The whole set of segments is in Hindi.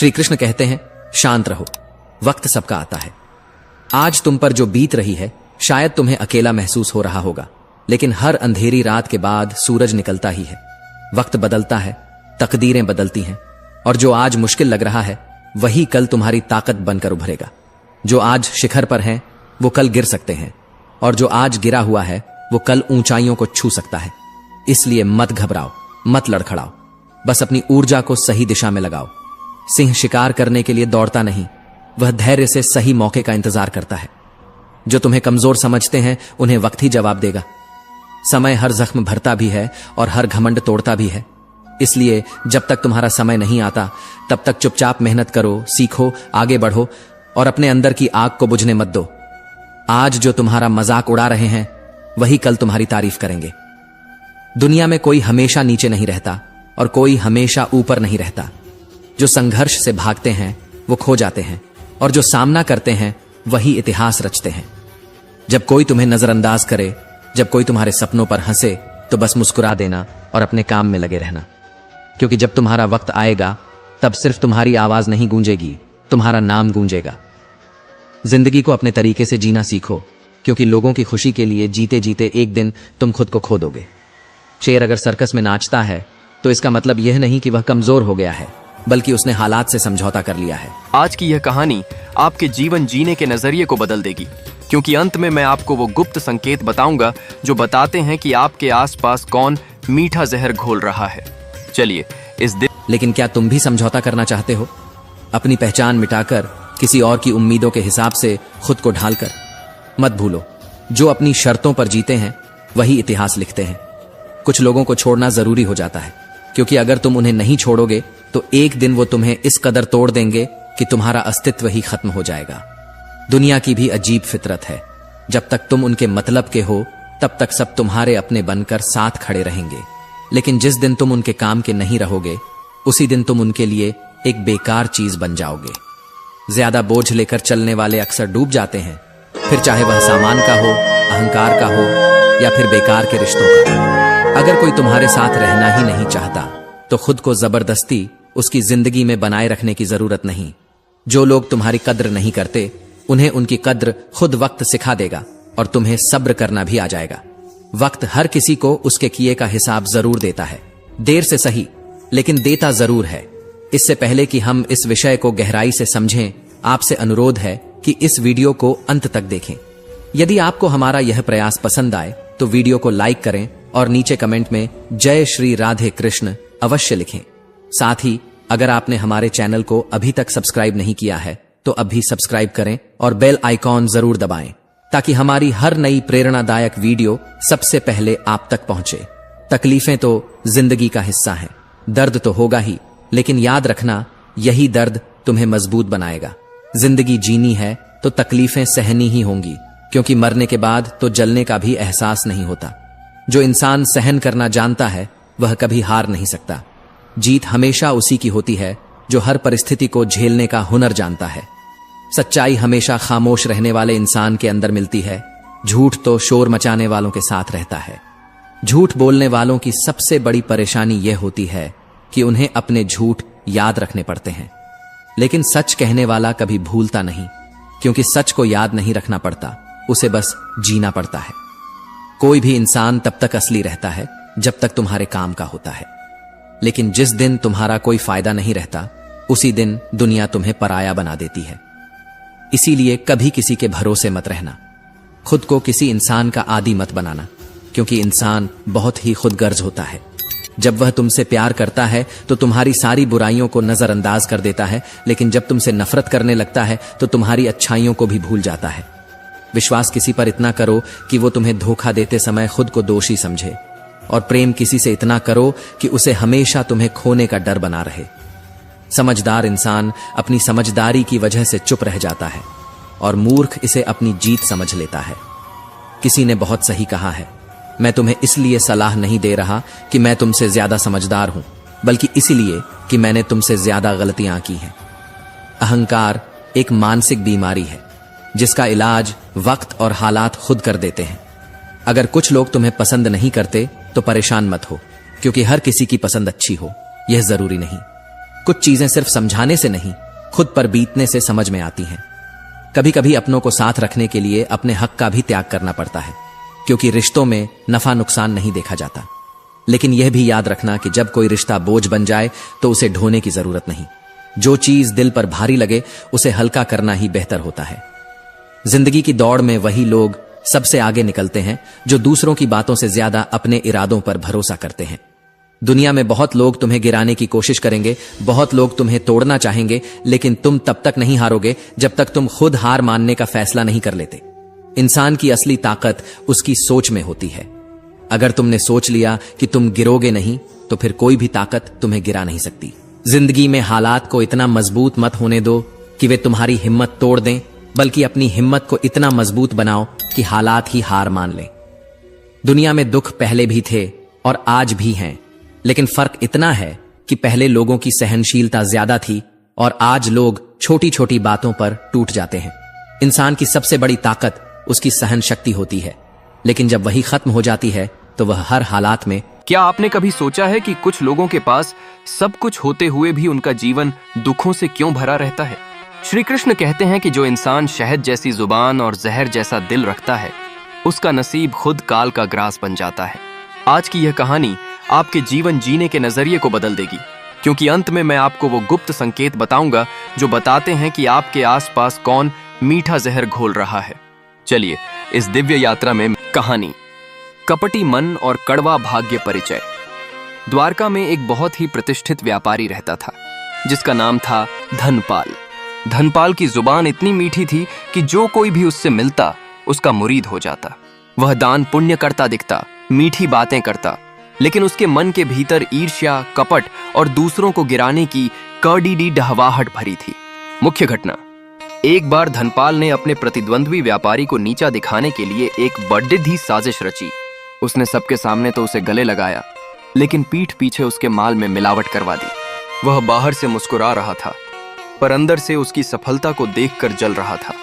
श्री कृष्ण कहते हैं, शांत रहो, वक्त सबका आता है। आज तुम पर जो बीत रही है शायद तुम्हें अकेला महसूस हो रहा होगा, लेकिन हर अंधेरी रात के बाद सूरज निकलता ही है। वक्त बदलता है, तकदीरें बदलती हैं, और जो आज मुश्किल लग रहा है वही कल तुम्हारी ताकत बनकर उभरेगा। जो आज शिखर पर हैं वो कल गिर सकते हैं, और जो आज गिरा हुआ है वो कल ऊंचाइयों को छू सकता है। इसलिए मत घबराओ, मत लड़खड़ाओ, बस अपनी ऊर्जा को सही दिशा में लगाओ। सिंह शिकार करने के लिए दौड़ता नहीं, वह धैर्य से सही मौके का इंतजार करता है। जो तुम्हें कमजोर समझते हैं उन्हें वक्त ही जवाब देगा। समय हर जख्म भरता भी है और हर घमंड तोड़ता भी है। इसलिए जब तक तुम्हारा समय नहीं आता तब तक चुपचाप मेहनत करो, सीखो, आगे बढ़ो और अपने अंदर की आग को बुझने मत दो। आज जो तुम्हारा मजाक उड़ा रहे हैं वही कल तुम्हारी तारीफ करेंगे। दुनिया में कोई हमेशा नीचे नहीं रहता और कोई हमेशा ऊपर नहीं रहता। जो संघर्ष से भागते हैं वो खो जाते हैं, और जो सामना करते हैं वही इतिहास रचते हैं। जब कोई तुम्हें नजरअंदाज करे, जब कोई तुम्हारे सपनों पर हंसे, तो बस मुस्कुरा देना और अपने काम में लगे रहना, क्योंकि जब तुम्हारा वक्त आएगा तब सिर्फ तुम्हारी आवाज नहीं गूंजेगी, तुम्हारा नाम गूंजेगा। जिंदगी को अपने तरीके से जीना सीखो, क्योंकि लोगों की खुशी के लिए जीते जीते एक दिन तुम खुद को खो दोगे। शेर अगर सर्कस में नाचता है तो इसका मतलब यह नहीं कि वह कमजोर हो गया है, बल्कि उसने हालात से समझौता कर लिया है। आज की यह कहानी आपके जीवन जीने के नजरिए को बदल देगी, क्योंकि अंत में मैं आपको वो गुप्त संकेत बताऊंगा जो बताते हैं कि आपके आसपास कौन मीठा जहर घोल रहा है। चलिए इस दिन। लेकिन क्या तुम भी समझौता करना चाहते हो? अपनी पहचान मिटाकर, किसी और की उम्मीदों के हिसाब से खुद को ढालकर? मत भूलो, जो अपनी शर्तों पर जीते हैं वही इतिहास लिखते हैं। कुछ लोगों को छोड़ना जरूरी हो जाता है, क्योंकि अगर तुम उन्हें नहीं छोड़ोगे तो एक दिन वो तुम्हें इस कदर तोड़ देंगे कि तुम्हारा अस्तित्व ही खत्म हो जाएगा। दुनिया की भी अजीब फितरत है, जब तक तुम उनके मतलब के हो तब तक सब तुम्हारे अपने बनकर साथ खड़े रहेंगे, लेकिन जिस दिन तुम उनके काम के नहीं रहोगे उसी दिन तुम उनके लिए एक बेकार चीज बन जाओगे। ज्यादा बोझ लेकर चलने वाले अक्सर डूब जाते हैं, फिर चाहे वह सामान का हो, अहंकार का हो या फिर बेकार के रिश्तों का। अगर कोई तुम्हारे साथ रहना ही नहीं चाहता तो खुद को जबरदस्ती उसकी जिंदगी में बनाए रखने की जरूरत नहीं। जो लोग तुम्हारी कद्र नहीं करते उन्हें उनकी कद्र खुद वक्त सिखा देगा, और तुम्हें सब्र करना भी आ जाएगा। वक्त हर किसी को उसके किए का हिसाब जरूर देता है, देर से सही लेकिन देता जरूर है। इससे पहले कि हम इस विषय को गहराई से समझें, आपसे अनुरोध है कि इस वीडियो को अंत तक देखें। यदि आपको हमारा यह प्रयास पसंद आए तो वीडियो को लाइक करें और नीचे कमेंट में जय श्री राधे कृष्ण अवश्य लिखें। साथ ही अगर आपने हमारे चैनल को अभी तक सब्सक्राइब नहीं किया है तो अभी सब्सक्राइब करें और बेल आइकॉन जरूर दबाएं, ताकि हमारी हर नई प्रेरणादायक वीडियो सबसे पहले आप तक पहुंचे। तकलीफें तो जिंदगी का हिस्सा हैं, दर्द तो होगा ही, लेकिन याद रखना यही दर्द तुम्हें मजबूत बनाएगा। जिंदगी जीनी है तो तकलीफें सहनी ही होंगी, क्योंकि मरने के बाद तो जलने का भी एहसास नहीं होता। जो इंसान सहन करना जानता है वह कभी हार नहीं सकता। जीत हमेशा उसी की होती है जो हर परिस्थिति को झेलने का हुनर जानता है। सच्चाई हमेशा खामोश रहने वाले इंसान के अंदर मिलती है, झूठ तो शोर मचाने वालों के साथ रहता है। झूठ बोलने वालों की सबसे बड़ी परेशानी यह होती है कि उन्हें अपने झूठ याद रखने पड़ते हैं, लेकिन सच कहने वाला कभी भूलता नहीं, क्योंकि सच को याद नहीं रखना पड़ता, उसे बस जीना पड़ता है। कोई भी इंसान तब तक असली रहता है जब तक तुम्हारे काम का होता है, लेकिन जिस दिन तुम्हारा कोई फायदा नहीं रहता उसी दिन दुनिया तुम्हें पराया बना देती है। इसीलिए कभी किसी के भरोसे मत रहना, खुद को किसी इंसान का आदी मत बनाना, क्योंकि इंसान बहुत ही खुदगर्ज होता है। जब वह तुमसे प्यार करता है तो तुम्हारी सारी बुराइयों को नजरअंदाज कर देता है, लेकिन जब तुमसे नफरत करने लगता है तो तुम्हारी अच्छाइयों को भी भूल जाता है। विश्वास किसी पर इतना करो कि वो तुम्हें धोखा देते समय खुद को दोषी समझे, और प्रेम किसी से इतना करो कि उसे हमेशा तुम्हें खोने का डर बना रहे। समझदार इंसान अपनी समझदारी की वजह से चुप रह जाता है, और मूर्ख इसे अपनी जीत समझ लेता है। किसी ने बहुत सही कहा है, मैं तुम्हें इसलिए सलाह नहीं दे रहा कि मैं तुमसे ज्यादा समझदार हूं, बल्कि इसलिए कि मैंने तुमसे ज्यादा गलतियां की हैं। अहंकार एक मानसिक बीमारी है जिसका इलाज वक्त और हालात खुद कर देते हैं। अगर कुछ लोग तुम्हें पसंद नहीं करते तो परेशान मत हो, क्योंकि हर किसी की पसंद अच्छी हो यह जरूरी नहीं। कुछ चीजें सिर्फ समझाने से नहीं, खुद पर बीतने से समझ में आती हैं। कभी कभी अपनों को साथ रखने के लिए अपने हक का भी त्याग करना पड़ता है, क्योंकि रिश्तों में नफा नुकसान नहीं देखा जाता। लेकिन यह भी याद रखना कि जब कोई रिश्ता बोझ बन जाए तो उसे ढोने की जरूरत नहीं। जो चीज दिल पर भारी लगे उसे हल्का करना ही बेहतर होता है। जिंदगी की दौड़ में वही लोग सबसे आगे निकलते हैं जो दूसरों की बातों से ज्यादा अपने इरादों पर भरोसा करते हैं। दुनिया में बहुत लोग तुम्हें गिराने की कोशिश करेंगे, बहुत लोग तुम्हें तोड़ना चाहेंगे, लेकिन तुम तब तक नहीं हारोगे जब तक तुम खुद हार मानने का फैसला नहीं कर लेते। इंसान की असली ताकत उसकी सोच में होती है। अगर तुमने सोच लिया कि तुम गिरोगे नहीं, तो फिर कोई भी ताकत तुम्हें गिरा नहीं सकती। जिंदगी में हालात को इतना मजबूत मत होने दो कि वे तुम्हारी हिम्मत तोड़ दें, बल्कि अपनी हिम्मत को इतना मजबूत बनाओ कि हालात ही हार मान लें। दुनिया में दुख पहले भी थे और आज भी हैं, लेकिन फर्क इतना है कि पहले लोगों की सहनशीलता ज्यादा थी और आज लोग छोटी छोटी बातों पर टूट जाते हैं। इंसान की सबसे बड़ी ताकत उसकी सहन शक्ति होती है, लेकिन जब वही खत्म हो जाती है तो वह हर हालात में। क्या आपने कभी सोचा है कि कुछ लोगों के पास सब कुछ होते हुए भी उनका जीवन दुखों से क्यों भरा रहता है? श्री कृष्ण कहते हैं कि जो इंसान शहद जैसी जुबान और जहर जैसा दिल रखता है, उसका नसीब खुद काल का ग्रास बन जाता है। आज की यह कहानी आपके जीवन जीने के नजरिए को बदल देगी, क्योंकि अंत में मैं आपको वो गुप्त संकेत बताऊंगा जो बताते हैं कि आपके आसपास कौन मीठा जहर घोल रहा है। चलिए इस दिव्य यात्रा में कहानी कपटी मन और कड़वा भाग्य परिचय। द्वारका में एक बहुत ही प्रतिष्ठित व्यापारी रहता था, जिसका नाम था धनपाल। धनपाल की जुबान इतनी मीठी थी कि जो कोई भी उससे मिलता उसका मुरीद हो जाता। वह दान पुण्य करता दिखता, मीठी बातें करता, लेकिन उसके मन के भीतर ईर्ष्या, कपट और दूसरों को गिराने की कड़ीडी डहवाहट भरी थी। मुख्य घटना, एक बार धनपाल ने अपने प्रतिद्वंद्वी व्यापारी को नीचा दिखाने के लिए एक बड़ी साजिश रची। उसने सबके सामने तो उसे गले लगाया, लेकिन पीठ पीछे उसके माल में मिलावट करवा दी। वह बाहर से मुस्कुरा रहा था, पर अंदर से उसकी सफलता को देखकर जल रहा था।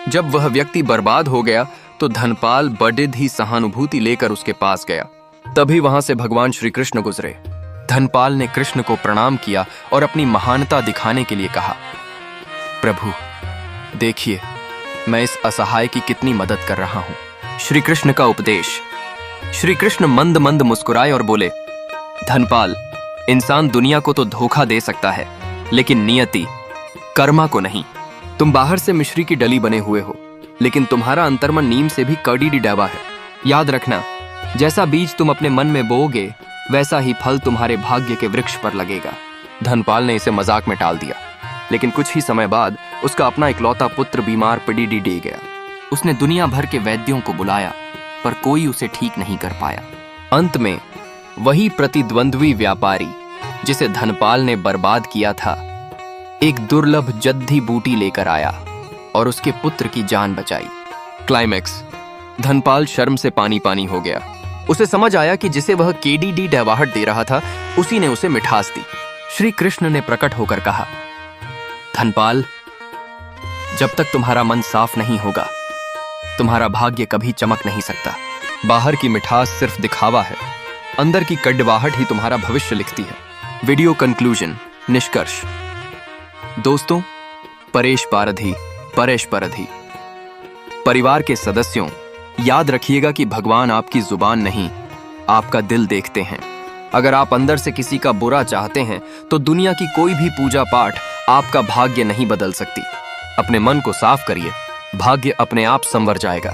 जब वह व्यक्ति बर्बाद हो गया तो धनपाल बड़े ही सहानुभूति लेकर उसके पास गया। तभी वहां से भगवान श्री कृष्ण गुजरे। धनपाल ने कृष्ण को प्रणाम किया और अपनी महानता दिखाने के लिए कहा, प्रभु देखिए, मैं इस असहाय की कितनी मदद कर रहा हूं। श्री कृष्ण का उपदेश। श्री कृष्ण मंद मंद मुस्कुराए और बोले, धनपाल, इंसान दुनिया को तो धोखा दे सकता है, लेकिन नियति, कर्मा को नहीं। तुम बाहर से मिश्री की डली बने हुए हो, लेकिन तुम्हारा अंतर्मन नीम से भी कड़ी डबा है। याद रखना, जैसा बीज तुम अपने मन में बोओगे, वैसा ही फल तुम्हारे भाग्य के वृक्ष पर लगेगा। धनपाल ने इसे मजाक में टाल दिया, लेकिन कुछ ही समय बाद उसका अपना इकलौता पुत्र बीमार पड़ी डे गया। उसने दुनिया भर के वैद्यों को बुलाया, पर कोई उसे ठीक नहीं कर पाया। अंत में वही प्रतिद्वंद्वी व्यापारी जिसे धनपाल ने बर्बाद किया था, एक दुर्लभ जद्दी बूटी लेकर आया और उसके पुत्र की जान बचाई। क्लाइमैक्स, धनपाल शर्म से पानी पानी हो गया। उसे समझ आया कि जिसे वह केडीडी डहवाहट दे रहा था, उसी ने उसे मिठास दी। श्री कृष्ण ने प्रकट होकर कहा, धनपाल, जब तक तुम्हारा मन साफ नहीं होगा, तुम्हारा भाग्य कभी चमक नहीं सकता। बाहर की मिठास सिर्फ दिखावा है, अंदर की कड़वाहट ही तुम्हारा भविष्य लिखती है। वीडियो कंक्लूजन, निष्कर्ष। दोस्तों, परेश पारधी, परेश परधी। परिवार के सदस्यों, याद रखिएगा कि भगवान आपकी जुबान नहीं, आपका दिल देखते हैं। अगर आप अंदर से किसी का बुरा चाहते हैं तो दुनिया की कोई भी पूजा पाठ आपका भाग्य नहीं बदल सकती। अपने मन को साफ करिए, भाग्य अपने आप संवर जाएगा।